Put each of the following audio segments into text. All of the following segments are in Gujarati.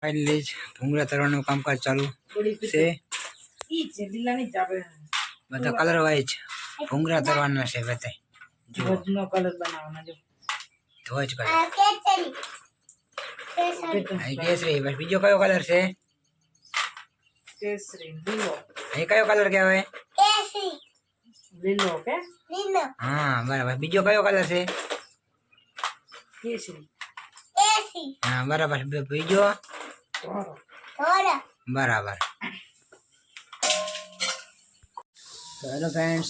फाइनली भूंगळा તરવાનું કામકાજ ચાલુ છે બધા કલર વાઇઝ ભૂંગળા તરવાના છે બધા ધ્વજનો કલર બનાવવાનો જો ધ્વજ કલર કેસરી બસ બીજો કયો કલર છે કેસરી લીલો એ કયો કલર કહેવાય કેસરી લીલો કે લીલો હા બરાબર બીજો કયો કલર છે કેસરી કેસરી હા બરાબર બીજો बराबर। तो हेलो फ्रेंड्स,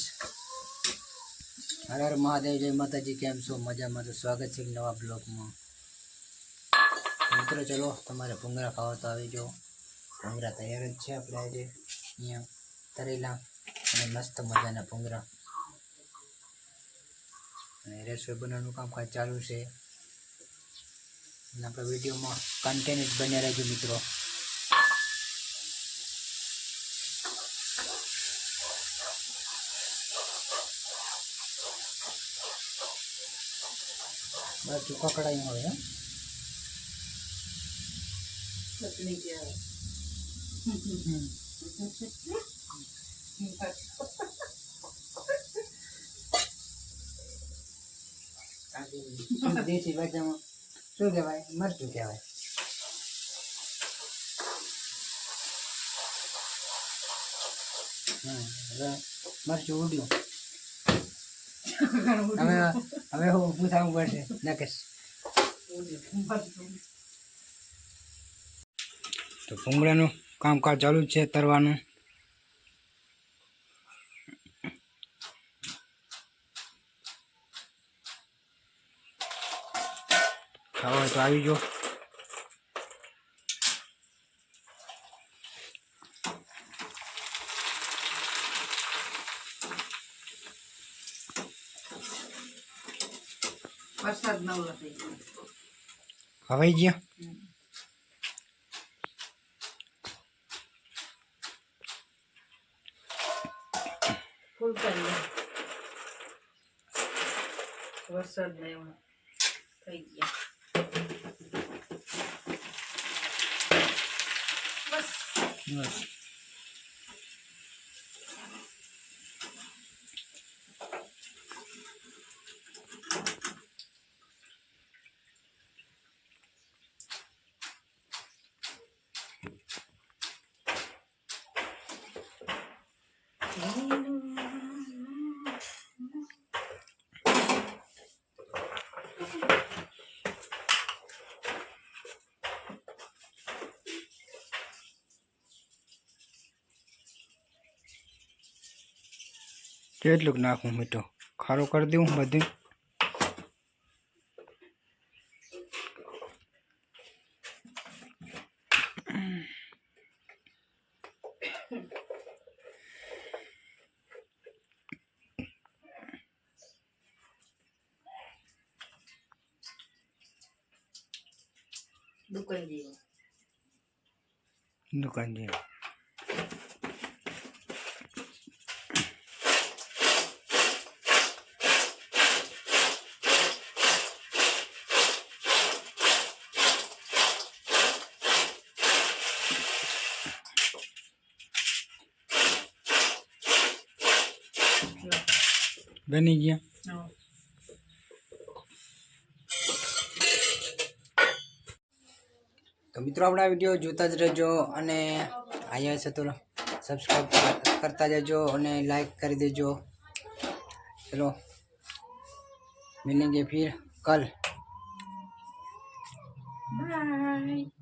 हर हर महादेव, जय माता जी। केम छो मजा में? तो स्वागत है नवा ब्लॉग में। मित्रों चलो तमारे भूंगळा खावा तो आई जाओ। भूंगळा तैयार ज छे आपणे आज अहींया तरेला अने मस्त मजाना भूंगळा अने रसोई बनावવાનું કામકાજ ચાલુ છે અને આપણા વિડીયોમાં કન્ટેન્ટ બન્યા રહેજો મિત્રો। बस चूका कढ़ाई में है चटनी क्या देसी भाषा में शू कहवाय मरचू कहवाय मरचू उड्यू हमें हो पूछाવું પડશે નકેશ। તો ભૂંગળાનું કામકાજ ચાલુ છે તરવાનું। ખાવા તો આવી જો। वरसाद नवलो થઈ ગયો હવાઈ ગયા ફૂલ કરી વરસાદ નવો થઈ ગયા બસ બસ। કેટલું નાખું મીઠો ખારો કરી દઉં બધું દુકાન જેવું बनी गया। तो मित्रों अपना वीडियो जोता ज रहो अने आया से तो सब्सक्राइब करता जाजो अने लाइक कर देजो। चलो मिलेंगे फिर कल। बाय।